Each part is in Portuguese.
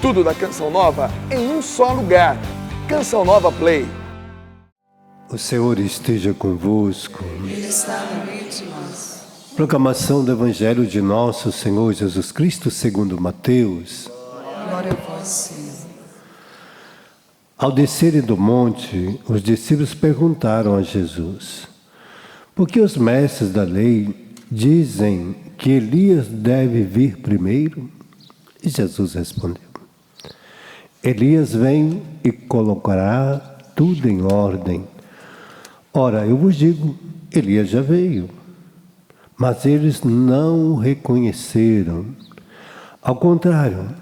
Tudo da Canção Nova em um só lugar. Canção Nova Play. O Senhor esteja convosco. Ele está no meio de nós. Proclamação do Evangelho de Nosso Senhor Jesus Cristo segundo Mateus. Glória a vós, Senhor. Ao descerem do monte, os discípulos perguntaram a Jesus: por que os mestres da lei dizem que Elias deve vir primeiro? E Jesus respondeu: Elias vem e colocará tudo em ordem. Ora, eu vos digo, Elias já veio, mas eles não o reconheceram. Ao contrário,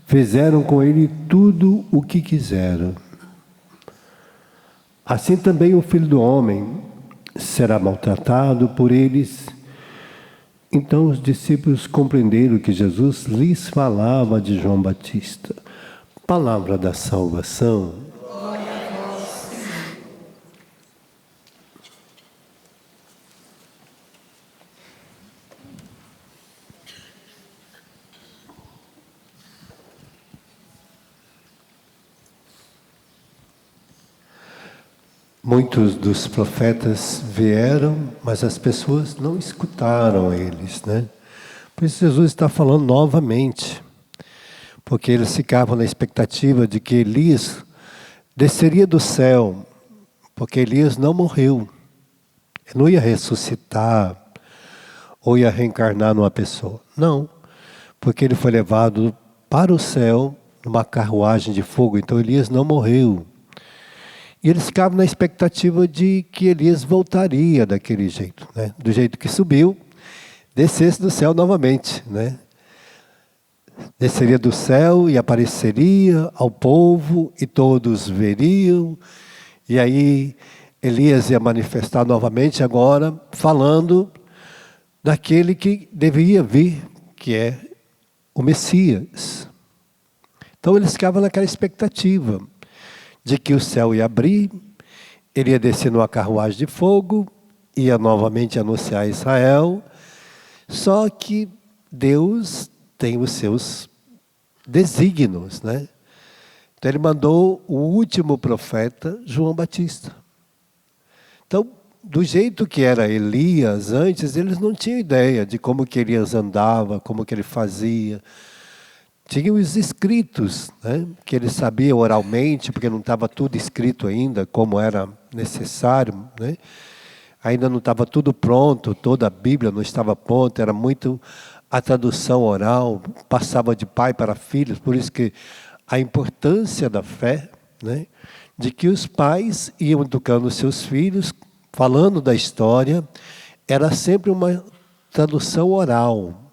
fizeram com ele tudo o que quiseram. Assim também o Filho do Homem será maltratado por eles. Então os discípulos compreenderam que Jesus lhes falava de João Batista. Palavra da salvação. Glória a vós, Senhor. Muitos dos profetas vieram, mas as pessoas não escutaram eles, né? Por isso Jesus está falando novamente, porque eles ficavam na expectativa de que Elias desceria do céu, porque Elias não morreu, ele não ia ressuscitar ou ia reencarnar numa pessoa, não, porque ele foi levado para o céu numa carruagem de fogo, então Elias não morreu. E eles ficavam na expectativa de que Elias voltaria daquele jeito, né? Do jeito que subiu, descesse do céu novamente, né? Desceria do céu e apareceria ao povo e todos veriam. E aí Elias ia manifestar novamente agora, falando daquele que deveria vir, que é o Messias. Então eles ficavam naquela expectativa de que o céu ia abrir, ele ia descer numa carruagem de fogo, ia novamente anunciar a Israel. Só que Deus tem os seus desígnios, né? Então ele mandou o último profeta, João Batista. Então, do jeito que era Elias antes, eles não tinham ideia de como que Elias andava, como que ele fazia. Tinham os escritos, né, que ele sabia oralmente, porque não estava tudo escrito ainda, como era necessário, né? Ainda não estava tudo pronto, toda a Bíblia não estava pronta, era muito a tradução oral, passava de pai para filho, por isso que a importância da fé, né, de que os pais iam educando os seus filhos, falando da história, era sempre uma tradução oral.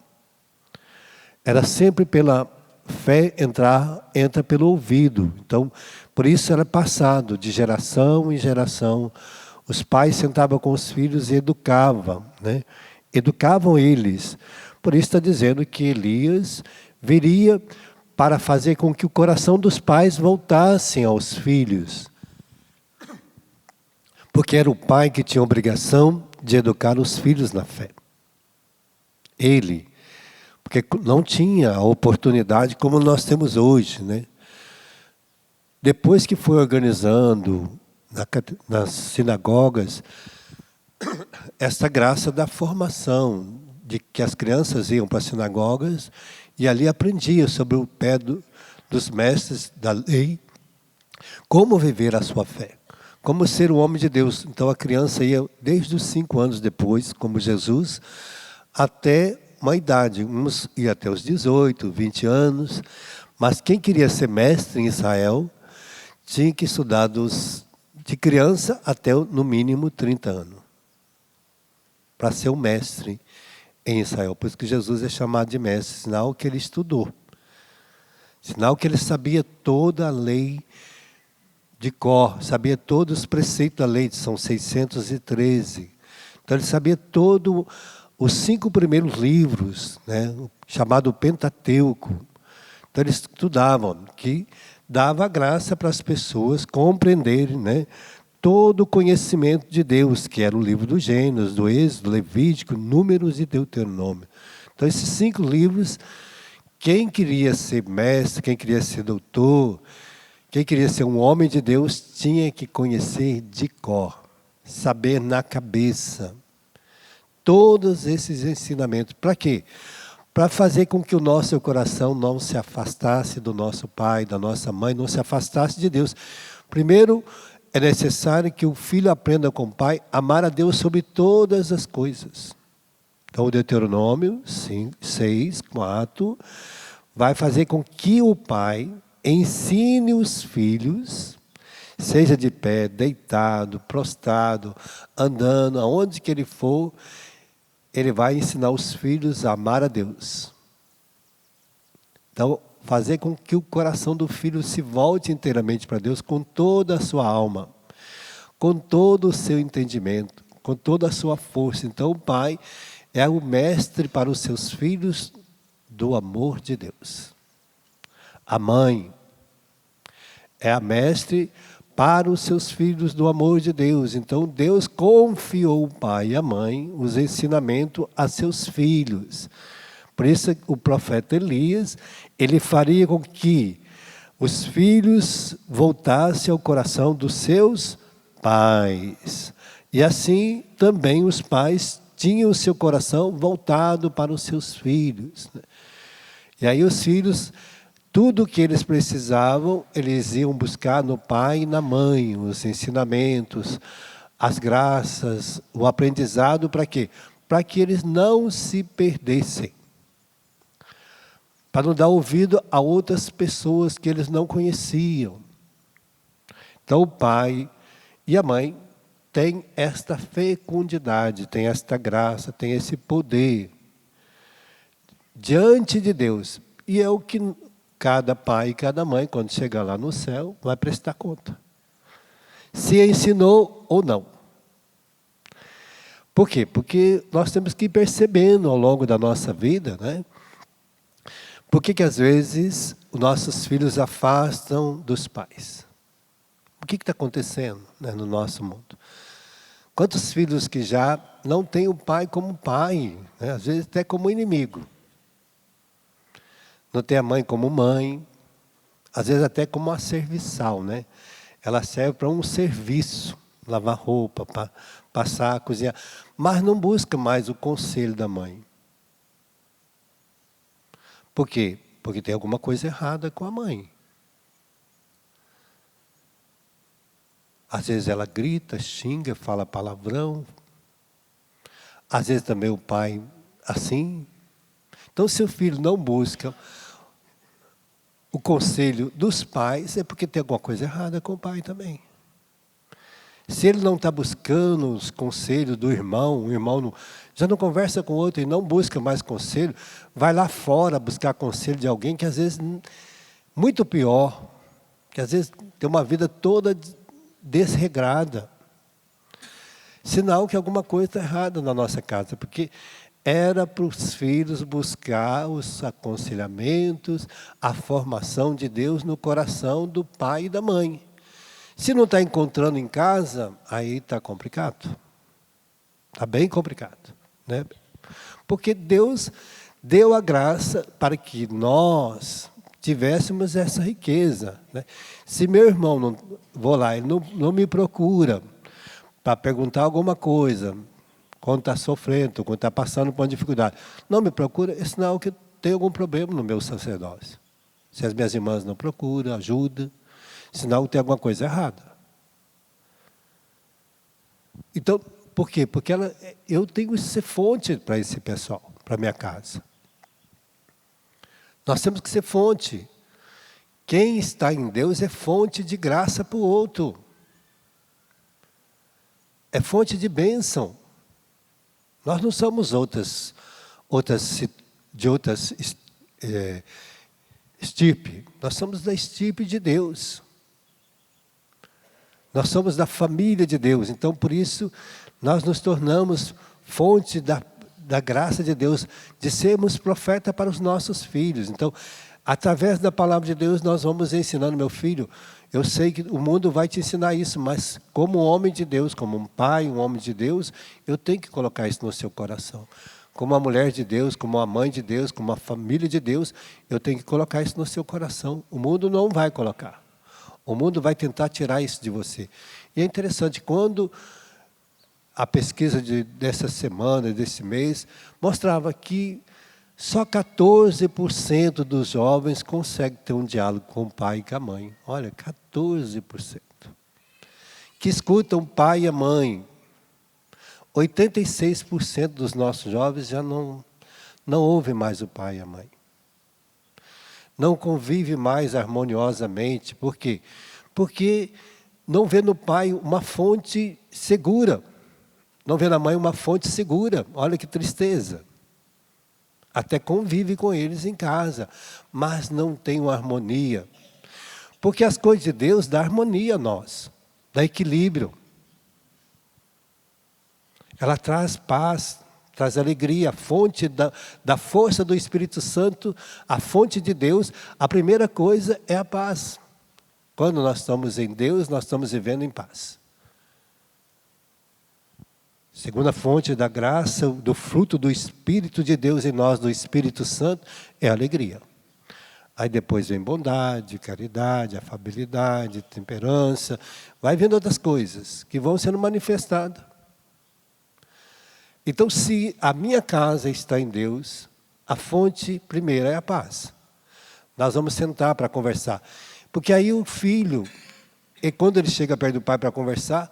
Era sempre pela fé entra pelo ouvido. Então, por isso era passado de geração em geração. Os pais sentavam com os filhos e educavam, né? Educavam eles. Por isso está dizendo que Elias viria para fazer com que o coração dos pais voltassem aos filhos. Porque era o pai que tinha a obrigação de educar os filhos na fé. Ele. Porque não tinha a oportunidade como nós temos hoje, né? Depois que foi organizando nas sinagogas essa graça da formação, de que as crianças iam para as sinagogas e ali aprendiam sobre o pé dos mestres da lei como viver a sua fé, como ser um homem de Deus. Então a criança ia desde os 5 anos depois, como Jesus, até uma idade, uns iam até os 18, 20 anos, mas quem queria ser mestre em Israel tinha que estudar de criança até no mínimo 30 anos, para ser um mestre em Israel. Por isso que Jesus é chamado de mestre, sinal que ele estudou, sinal que ele sabia toda a lei de cor, sabia todos os preceitos da lei, são 613. Então ele sabia todo os 5 primeiros livros, né, chamado Pentateuco. Então eles estudavam, que dava graça para as pessoas compreenderem, né, todo o conhecimento de Deus, que era o livro do Gênesis, do Êxodo, Levítico, Números e Deuteronômio. Então esses 5 livros quem queria ser mestre, quem queria ser doutor, quem queria ser um homem de Deus, tinha que conhecer de cor, saber na cabeça todos esses ensinamentos. Para quê? Para fazer com que o nosso coração não se afastasse do nosso pai, da nossa mãe, não se afastasse de Deus. Primeiro, é necessário que o filho aprenda com o pai a amar a Deus sobre todas as coisas. Então, o Deuteronômio 6:4 vai fazer com que o pai ensine os filhos, seja de pé, deitado, prostrado, andando, aonde que ele for, ele vai ensinar os filhos a amar a Deus. Então, fazer com que o coração do filho se volte inteiramente para Deus com toda a sua alma, com todo o seu entendimento, com toda a sua força. Então, o pai é o mestre para os seus filhos do amor de Deus. A mãe é a mestre para os seus filhos do amor de Deus. Então, Deus confiou o pai e a mãe os ensinamentos a seus filhos. Por isso, o profeta Elias, ele faria com que os filhos voltassem ao coração dos seus pais. E assim, também os pais tinham o seu coração voltado para os seus filhos. E aí os filhos, tudo o que eles precisavam, eles iam buscar no pai e na mãe, os ensinamentos, as graças, o aprendizado, para quê? Para que eles não se perdessem. Para não dar ouvido a outras pessoas que eles não conheciam. Então o pai e a mãe têm esta fecundidade, têm esta graça, têm esse poder diante de Deus. E é o que cada pai e cada mãe, quando chegar lá no céu, vai prestar conta. Se ensinou ou não. Por quê? Porque nós temos que ir percebendo ao longo da nossa vida, né? Por que às vezes os nossos filhos afastam dos pais? O que está acontecendo, né, no nosso mundo? Quantos filhos que já não têm o pai como pai, né? Às vezes até como inimigo. Não tem a mãe como mãe, às vezes até como uma serviçal, né? Ela serve para um serviço, lavar roupa, passar, cozinhar, mas não busca mais o conselho da mãe. Por quê? Porque tem alguma coisa errada com a mãe. Às vezes ela grita, xinga, fala palavrão. Às vezes também o pai assim. Então, se o filho não busca o conselho dos pais, é porque tem alguma coisa errada com o pai também. Se ele não está buscando os conselhos do irmão, o irmão já não conversa com o outro e não busca mais conselho, vai lá fora buscar conselho de alguém que às vezes, muito pior, que às vezes tem uma vida toda desregrada. Sinal que alguma coisa está errada na nossa casa, porque era para os filhos buscar os aconselhamentos, a formação de Deus no coração do pai e da mãe. Se não está encontrando em casa, aí está complicado. Está bem complicado, né? Porque Deus deu a graça para que nós tivéssemos essa riqueza, né? Se meu irmão, não, vou lá, ele não me procura para perguntar alguma coisa, quando está sofrendo, quando está passando por uma dificuldade, não me procura, é sinal que tem algum problema no meu sacerdócio. Se as minhas irmãs não procuram, ajuda, sinal que tem alguma coisa errada. Então, por quê? Porque eu tenho que ser fonte para esse pessoal, para a minha casa. Nós temos que ser fonte. Quem está em Deus é fonte de graça para o outro. É fonte de bênção. Nós não somos de outras estirpe. Nós somos da estirpe de Deus. Nós somos da família de Deus. Então, por isso, nós nos tornamos fonte da graça de Deus, de sermos profeta para os nossos filhos. Então, através da palavra de Deus, nós vamos ensinando, meu filho, eu sei que o mundo vai te ensinar isso, mas como homem de Deus, como um pai, um homem de Deus, eu tenho que colocar isso no seu coração. como uma mulher de Deus, como uma mãe de Deus, como uma família de Deus, eu tenho que colocar isso no seu coração. O mundo não vai colocar. O mundo vai tentar tirar isso de você. E é interessante, quando a pesquisa dessa semana, desse mês, mostrava que só 14% dos jovens conseguem ter um diálogo com o pai e com a mãe. Olha, 14%. Que escutam o pai e a mãe. 86% dos nossos jovens já não ouvem mais o pai e a mãe. Não convive mais harmoniosamente. Por quê? Porque não vê no pai uma fonte segura. Não vê na mãe uma fonte segura. Olha que tristeza. Até convive com eles em casa, mas não tem uma harmonia. Porque as coisas de Deus dão harmonia a nós, dá equilíbrio. Ela traz paz, traz alegria, a fonte da força do Espírito Santo, a fonte de Deus. A primeira coisa é a paz. Quando nós estamos em Deus, nós estamos vivendo em paz. Segunda fonte da graça, do fruto do Espírito de Deus em nós, do Espírito Santo, é a alegria. Aí depois vem bondade, caridade, afabilidade, temperança. Vai vendo outras coisas que vão sendo manifestadas. Então, se a minha casa está em Deus, a fonte primeira é a paz. Nós vamos sentar para conversar. Porque aí o filho, e quando ele chega perto do pai para conversar,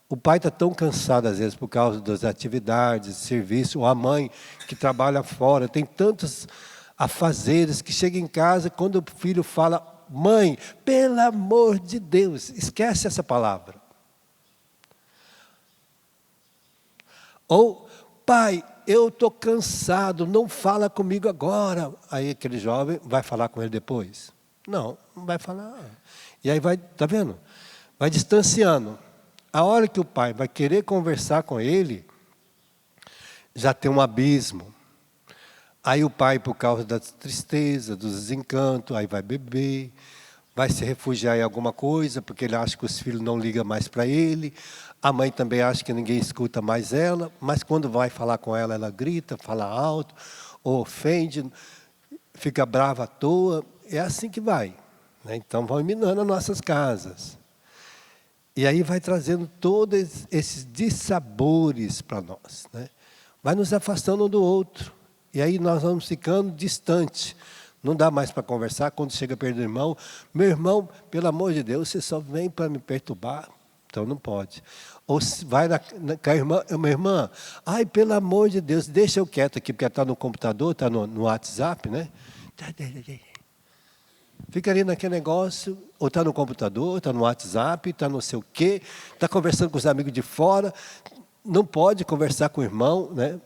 o pai está tão cansado, às vezes, por causa das atividades, serviço, ou a mãe que trabalha fora, tem tantos afazeres que chega em casa, quando o filho fala, mãe, pelo amor de Deus, esquece essa palavra. Ou, pai, eu estou cansado, não fala comigo agora. Aí aquele jovem vai falar com ele depois? Não vai falar. E aí vai, está vendo? Vai distanciando. A hora que o pai vai querer conversar com ele, já tem um abismo. Aí o pai, por causa da tristeza, do desencanto, aí vai beber, vai se refugiar em alguma coisa, porque ele acha que os filhos não ligam mais para ele. A mãe também acha que ninguém escuta mais ela, mas quando vai falar com ela, ela grita, fala alto, ou ofende, fica brava à toa. É assim que vai. Né? Então, vão minando as nossas casas. E aí vai trazendo todos esses dissabores para nós. Né? Vai nos afastando um do outro. E aí nós vamos ficando distantes. Não dá mais para conversar. Quando chega perto do irmão, meu irmão, pelo amor de Deus, você só vem para me perturbar. Então não pode. Ou vai com a irmã, minha irmã, ai, pelo amor de Deus, deixa eu quieto aqui, porque está no computador, está no WhatsApp, né? Fica ali naquele negócio, ou está no computador, está no WhatsApp, está não sei o quê, está conversando com os amigos de fora, não pode conversar com o irmão, né?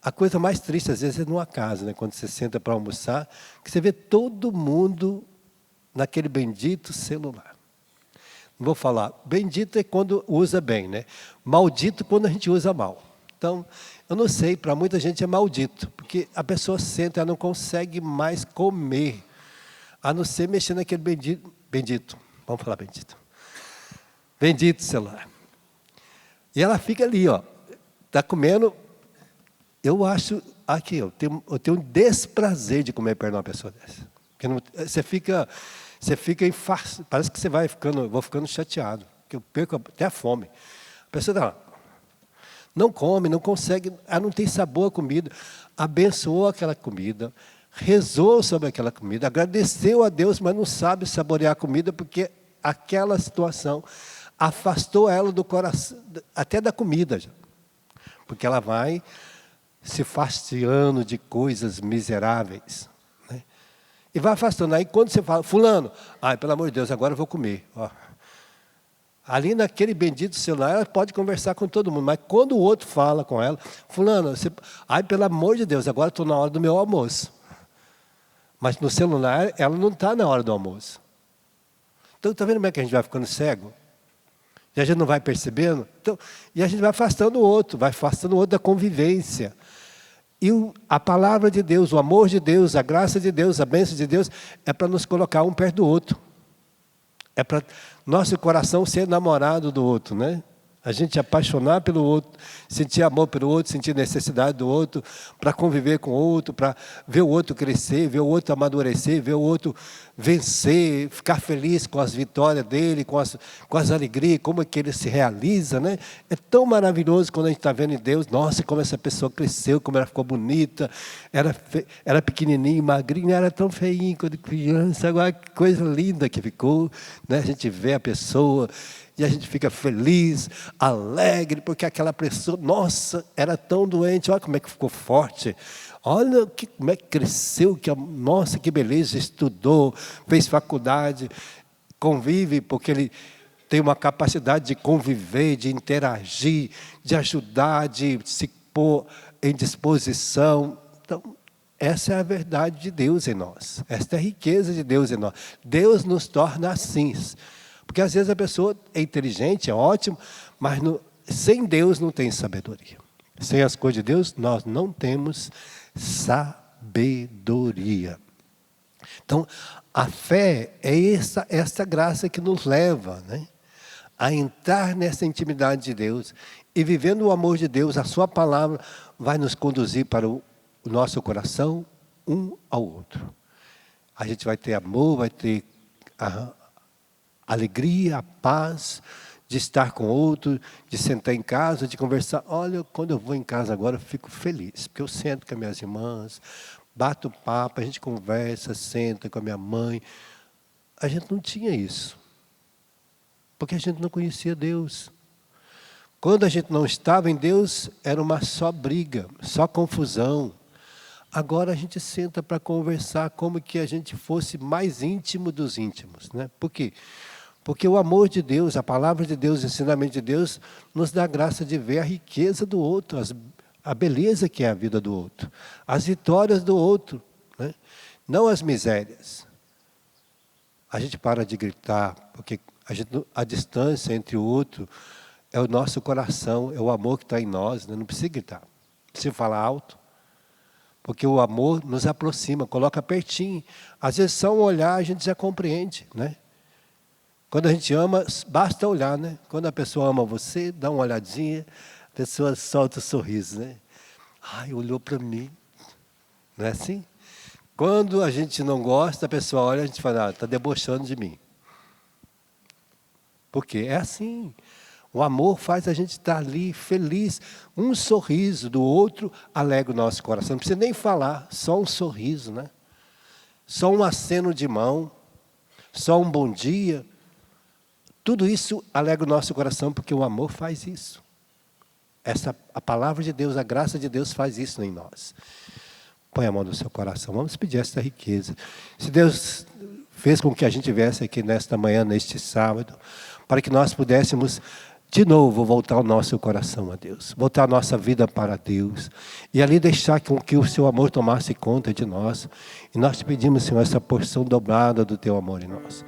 A coisa mais triste, às vezes, é numa casa, né? Quando você senta para almoçar, que você vê todo mundo naquele bendito celular. Não vou falar, bendito é quando usa bem, né? Maldito quando a gente usa mal. Então, eu não sei, para muita gente é maldito, porque a pessoa senta, ela não consegue mais comer, a não ser mexer naquele bendito, vamos falar bendito celular. E ela fica ali, ó, está comendo, eu acho, aqui, eu tenho um desprazer de comer perto de uma pessoa dessa. Porque não, você fica parece que você vou ficando chateado, que eu perco até a fome. A pessoa está lá, não come, não consegue, ela não tem sabor a comida, abençoou aquela comida, rezou sobre aquela comida, agradeceu a Deus, mas não sabe saborear a comida, porque aquela situação afastou ela do coração, até da comida, já. Porque ela vai se fastiando de coisas miseráveis. Né? E vai afastando. Aí quando você fala, fulano, ai, pelo amor de Deus, agora eu vou comer. Ó. Ali naquele bendito celular, ela pode conversar com todo mundo, mas quando o outro fala com ela, fulano, ai, pelo amor de Deus, agora estou na hora do meu almoço. Mas no celular, ela não está na hora do almoço. Então, está vendo como é que a gente vai ficando cego? E a gente não vai percebendo? Então, e a gente vai afastando o outro da convivência. E a palavra de Deus, o amor de Deus, a graça de Deus, a bênção de Deus, é para nos colocar um perto do outro. É para nosso coração ser namorado do outro, né? A gente apaixonar pelo outro, sentir amor pelo outro, sentir necessidade do outro, para conviver com o outro, para ver o outro crescer, ver o outro amadurecer, ver o outro vencer, ficar feliz com as vitórias dele, com as alegrias, como é que ele se realiza, né? É tão maravilhoso quando a gente está vendo em Deus, nossa, como essa pessoa cresceu, como ela ficou bonita, era pequenininha, magrinha, era tão feinha quando criança, agora que coisa linda que ficou, né? A gente vê a pessoa e a gente fica feliz, alegre, porque aquela pessoa, nossa, era tão doente, olha como é que ficou forte, olha como é que cresceu, nossa, que beleza, estudou, fez faculdade, convive, porque ele tem uma capacidade de conviver, de interagir, de ajudar, de se pôr em disposição. Então, essa é a verdade de Deus em nós, essa é a riqueza de Deus em nós. Deus nos torna assim. Porque às vezes a pessoa é inteligente, é ótimo, mas sem Deus não tem sabedoria. Sem as coisas de Deus, nós não temos sabedoria. Então, a fé é essa graça que nos leva, né, a entrar nessa intimidade de Deus. E vivendo o amor de Deus, a sua palavra vai nos conduzir para o nosso coração, um ao outro. A gente vai ter amor, vai ter alegria, a paz de estar com outro, de sentar em casa, de conversar. Olha, quando eu vou em casa agora, eu fico feliz, porque eu sento com as minhas irmãs, bato papo, a gente conversa, senta com a minha mãe. A gente não tinha isso, porque a gente não conhecia Deus. Quando a gente não estava em Deus, era uma só briga, só confusão. Agora a gente senta para conversar como que a gente fosse mais íntimo dos íntimos, né? Por quê? Porque o amor de Deus, a palavra de Deus, o ensinamento de Deus, nos dá a graça de ver a riqueza do outro, a beleza que é a vida do outro, as vitórias do outro, né? Não as misérias. A gente para de gritar, porque a distância entre o outro é o nosso coração, é o amor que está em nós, né? Não precisa gritar, não precisa falar alto. Porque o amor nos aproxima, coloca pertinho. Às vezes só um olhar a gente já compreende, né? Quando a gente ama, basta olhar, né? Quando a pessoa ama você, dá uma olhadinha, a pessoa solta o sorriso, né? Ai, olhou para mim. Não é assim? Quando a gente não gosta, a pessoa olha e a gente fala, está debochando de mim. Porque é assim. O amor faz a gente estar ali feliz. Um sorriso do outro alegra o nosso coração. Não precisa nem falar, só um sorriso, né? Só um aceno de mão, só um bom dia. Tudo isso alegra o nosso coração, porque o amor faz isso. A palavra de Deus, a graça de Deus faz isso em nós. Põe a mão no seu coração, vamos pedir essa riqueza. Se Deus fez com que a gente viesse aqui nesta manhã, neste sábado, para que nós pudéssemos de novo voltar o nosso coração a Deus, voltar a nossa vida para Deus, e ali deixar com que o seu amor tomasse conta de nós. E nós te pedimos, Senhor, essa porção dobrada do teu amor em nós.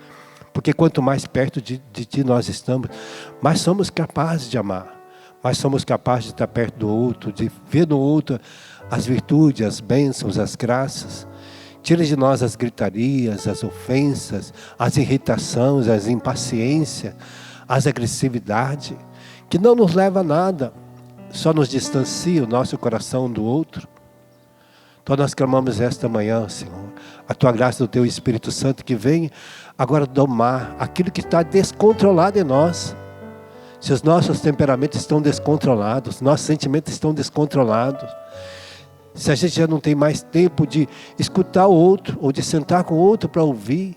Porque quanto mais perto de ti nós estamos, mais somos capazes de amar, mais somos capazes de estar perto do outro, de ver no outro as virtudes, as bênçãos, as graças. Tira de nós as gritarias, as ofensas, as irritações, as impaciências, as agressividades, que não nos leva a nada, só nos distancia o nosso coração do outro. Então nós clamamos esta manhã, Senhor, a Tua graça do Teu Espírito Santo que vem agora domar aquilo que está descontrolado em nós. Se os nossos temperamentos estão descontrolados, nossos sentimentos estão descontrolados, se a gente já não tem mais tempo de escutar o outro, ou de sentar com o outro para ouvir,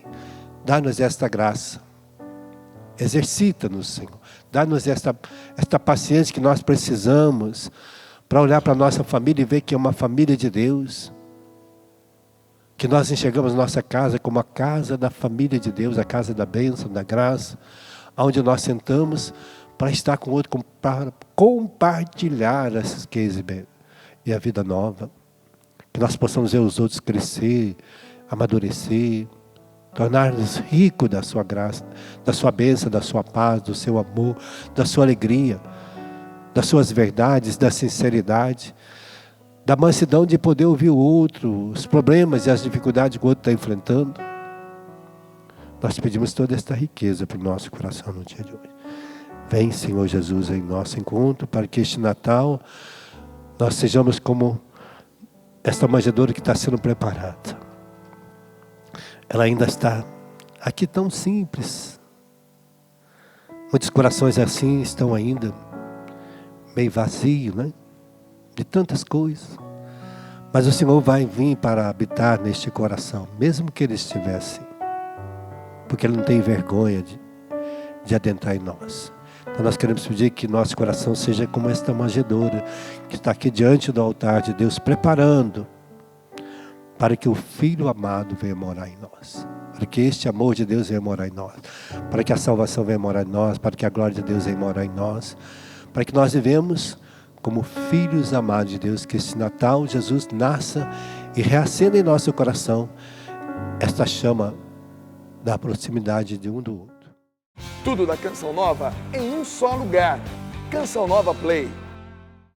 dá-nos esta graça. Exercita-nos, Senhor. Dá-nos esta paciência que nós precisamos para olhar para a nossa família e ver que é uma família de Deus. Que nós enxergamos nossa casa como a casa da família de Deus, a casa da bênção, da graça, onde nós sentamos para estar com o outro, para compartilhar essas riquezas e a vida nova. Que nós possamos ver os outros crescer, amadurecer, tornar-nos ricos da sua graça, da sua bênção, da sua paz, do seu amor, da sua alegria, das suas verdades, da sinceridade, da mansidão de poder ouvir o outro, os problemas e as dificuldades que o outro está enfrentando. Nós pedimos toda esta riqueza para o nosso coração no dia de hoje. Vem, Senhor Jesus, em nosso encontro, para que este Natal nós sejamos como esta manjedoura que está sendo preparada. Ela ainda está aqui tão simples. Muitos corações assim estão ainda meio vazios, né? De tantas coisas. Mas o Senhor vai vir para habitar neste coração, mesmo que ele estivesse. Porque Ele não tem vergonha de adentrar em nós. Então nós queremos pedir que nosso coração seja como esta manjedoura, que está aqui diante do altar de Deus, preparando para que o Filho amado venha morar em nós. Para que este amor de Deus venha morar em nós. Para que a salvação venha morar em nós. Para que a glória de Deus venha morar em nós. Para que nós vivemos como filhos amados de Deus, que esse Natal Jesus nasça e reacenda em nosso coração esta chama da proximidade de um do outro. Tudo da Canção Nova em um só lugar. Canção Nova Play.